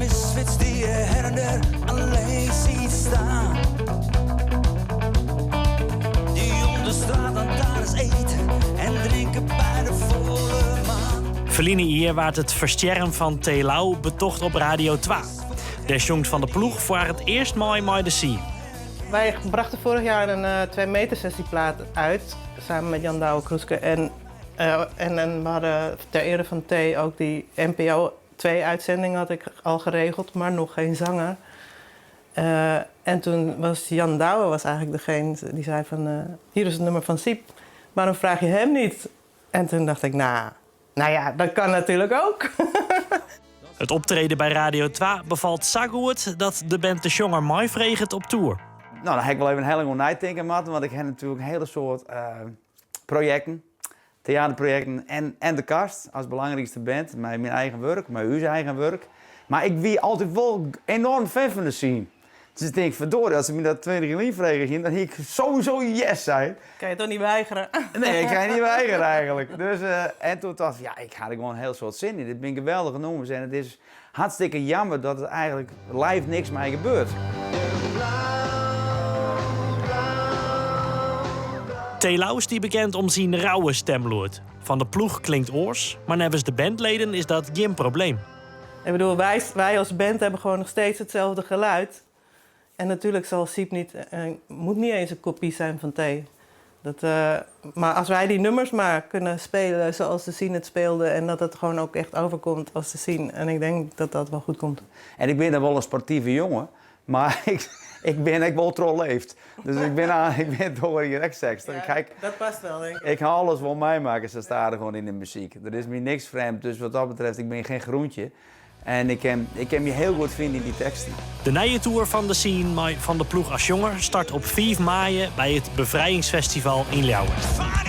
misfits die je her en der alleen ziet staan. Die om de straatlantaarns eten en drinken bij de volle maan. Verline hier waard het versterren van Telau betocht op Radio 2. Der jongt van de ploeg voor het eerst mooi de sea. Wij brachten vorig jaar een 2 meter sessieplaat uit, samen met Jan Douwe Kroeske. En we hadden ter ere van T ook die NPO 2-uitzending had ik al geregeld, maar nog geen zanger. En toen was Jan Douwe eigenlijk degene die zei van, hier is het nummer van Siep, waarom vraag je hem niet? En toen dacht ik, nou ja, dat kan natuurlijk ook. Het optreden bij Radio 2 bevalt zo goed dat de band de jonger mooi vreegt op tour. Nou, dan heb ik wel even een hele goede nadenken, Matt, want ik heb natuurlijk een hele soort projecten, theaterprojecten en de kast als belangrijkste band. Met mijn eigen werk, met uw eigen werk. Maar ik wie altijd wel enorm fan van de scene. Dus ik denk, verdorie, als ze me dat 20 jaar vregen, dan ik sowieso yes zijn. Kan je toch niet weigeren? Nee, ik kan niet weigeren eigenlijk. Dus, en toen dacht ik, ja, ik had er gewoon een heel soort zin in. Dit ben geweldige nummers en het is hartstikke jammer dat het eigenlijk live niks mee gebeurt. Telau is die bekend om zijn rauwe stemlood. Van de ploeg klinkt oors, maar nevens de bandleden is dat geen probleem. Ik bedoel, wij als band hebben gewoon nog steeds hetzelfde geluid. En natuurlijk zal Siep moet niet eens een kopie zijn van T. Maar als wij die nummers maar kunnen spelen zoals de scene het speelde en dat het gewoon ook echt overkomt als de scene. En ik denk dat dat wel goed komt. En ik ben dan wel een sportieve jongen, maar ik ben wel trolleefd. Dus ik ben door hier rechtstreeks. Ja, dat past wel, denk ik. Ik ga alles wel meemaken, ze staan er gewoon in de muziek. Er is me niks vreemd, dus wat dat betreft, ik ben geen groentje. En ik kan me heel goed vinden in die teksten. De nieuwe tour van de scene van de ploeg als jonger start op 5 maart bij het Bevrijdingsfestival in Leeuwarden.